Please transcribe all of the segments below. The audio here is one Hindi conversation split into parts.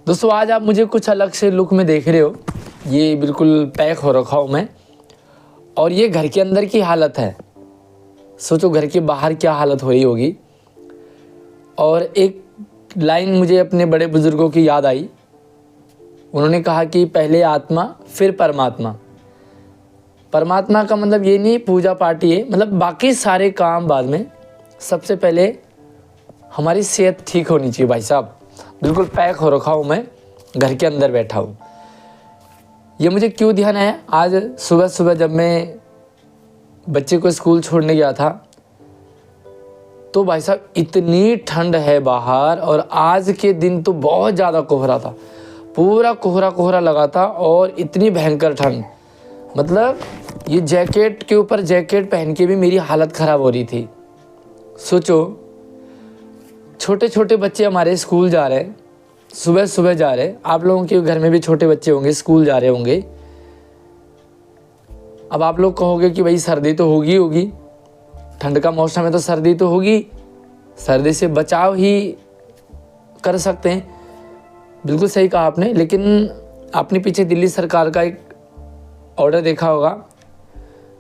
दोस्तों आज आप मुझे कुछ अलग से लुक में देख रहे हो। ये बिल्कुल पैक हो रखा हूँ मैं, और ये घर के अंदर की हालत है। सोचो घर के बाहर क्या हालत हो रही होगी। और एक लाइन मुझे अपने बड़े बुजुर्गों की याद आई। उन्होंने कहा कि पहले आत्मा फिर परमात्मा। परमात्मा का मतलब ये नहीं पूजा पाठ, ये मतलब बाकी सारे काम बाद में, सबसे पहले हमारी सेहत ठीक होनी चाहिए। भाई साहब बिल्कुल पैक हो रखा हूँ मैं, घर के अंदर बैठा हूँ। ये मुझे क्यों ध्यान आया, आज सुबह सुबह जब मैं बच्चे को स्कूल छोड़ने गया था तो भाई साहब इतनी ठंड है बाहर, और आज के दिन तो बहुत ज़्यादा कोहरा था, पूरा कोहरा कोहरा लगा था और इतनी भयंकर ठंड। मतलब ये जैकेट के ऊपर जैकेट पहन के भी मेरी हालत ख़राब हो रही थी। सोचो छोटे छोटे बच्चे हमारे स्कूल जा रहे हैं, सुबह सुबह जा रहे हैं। आप लोगों के घर में भी छोटे बच्चे होंगे, स्कूल जा रहे होंगे। अब आप लोग कहोगे कि भाई सर्दी तो होगी होगी, ठंड का मौसम है तो सर्दी तो होगी, सर्दी से बचाव ही कर सकते हैं। बिल्कुल सही कहा आपने। लेकिन आपने पीछे दिल्ली सरकार का एक ऑर्डर देखा होगा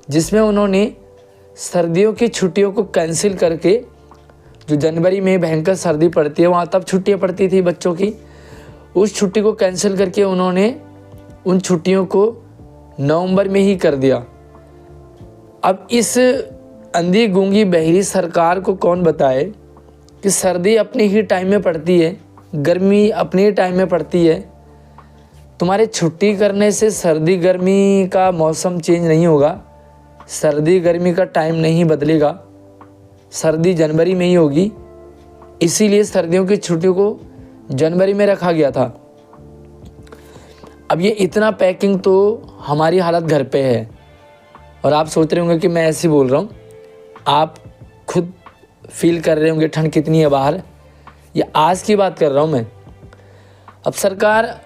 जिसमें उन्होंने सर्दियों की छुट्टियों को कैंसिल करके, जो जनवरी में भयंकर सर्दी पड़ती है वहाँ तब छुट्टियाँ पड़ती थी बच्चों की, उस छुट्टी को कैंसिल करके उन्होंने उन छुट्टियों को नवंबर में ही कर दिया। अब इस अंधी गूंगी बहरी सरकार को कौन बताए कि सर्दी अपने ही टाइम में पड़ती है, गर्मी अपने ही टाइम में पड़ती है। तुम्हारे छुट्टी करने से सर्दी गर्मी का मौसम चेंज नहीं होगा, सर्दी गर्मी का टाइम नहीं बदलेगा, सर्दी जनवरी में ही होगी। इसीलिए सर्दियों की छुट्टियों को जनवरी में रखा गया था। अब ये इतना पैकिंग तो हमारी हालत घर पे है, और आप सोच रहे होंगे कि मैं ऐसे बोल रहा हूँ। आप खुद फील कर रहे होंगे ठंड कितनी है बाहर। ये आज की बात कर रहा हूँ मैं। अब सरकार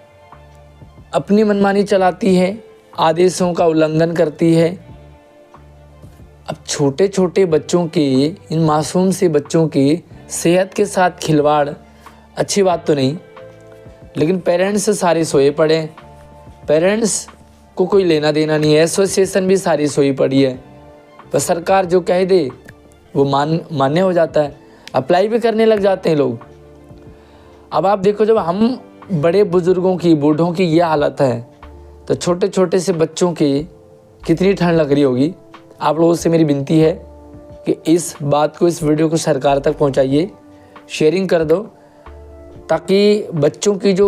अपनी मनमानी चलाती है, आदेशों का उल्लंघन करती है। अब छोटे छोटे बच्चों के, इन मासूम से बच्चों की सेहत के साथ खिलवाड़ अच्छी बात तो नहीं, लेकिन पेरेंट्स सारे सोए पड़े हैं। पेरेंट्स को कोई लेना देना नहीं है, एसोसिएशन भी सारी सोई पड़ी है। पर सरकार जो कह दे वो मान्य हो जाता है, अप्लाई भी करने लग जाते हैं लोग। अब आप देखो जब हम बड़े बुजुर्गों की, बूढ़ों की ये हालत है, तो छोटे छोटे से बच्चों की कितनी ठंड लग रही होगी। आप लोगों से मेरी विनती है कि इस बात को, इस वीडियो को सरकार तक पहुंचाइए, शेयरिंग कर दो, ताकि बच्चों की जो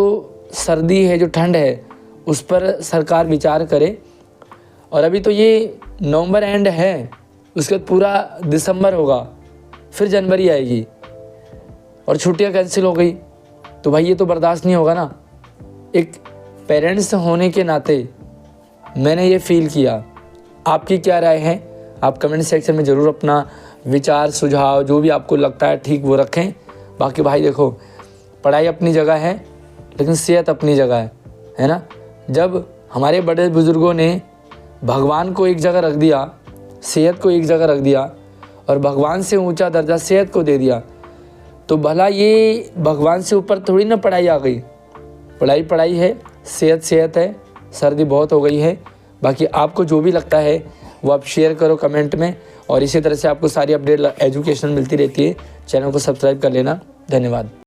सर्दी है, जो ठंड है, उस पर सरकार विचार करे। और अभी तो ये नवंबर एंड है, उसके बाद पूरा दिसंबर होगा, फिर जनवरी आएगी और छुट्टियां कैंसिल हो गई, तो भाई ये तो बर्दाश्त नहीं होगा ना। एक पेरेंट्स होने के नाते मैंने ये फील किया। आपकी क्या राय है, आप कमेंट सेक्शन में ज़रूर अपना विचार, सुझाव, जो भी आपको लगता है ठीक वो रखें। बाकी भाई देखो, पढ़ाई अपनी जगह है, लेकिन सेहत अपनी जगह है ना। जब हमारे बड़े बुजुर्गों ने भगवान को एक जगह रख दिया, सेहत को एक जगह रख दिया, और भगवान से ऊंचा दर्जा सेहत को दे दिया, तो भला ये भगवान से ऊपर थोड़ी ना पढ़ाई आ गई। पढ़ाई पढ़ाई है, सेहत सेहत है। सर्दी बहुत हो गई है। बाकी आपको जो भी लगता है वो आप शेयर करो कमेंट में, और इसी तरह से आपको सारी अपडेट एजुकेशनल मिलती रहती है। चैनल को सब्सक्राइब कर लेना। धन्यवाद।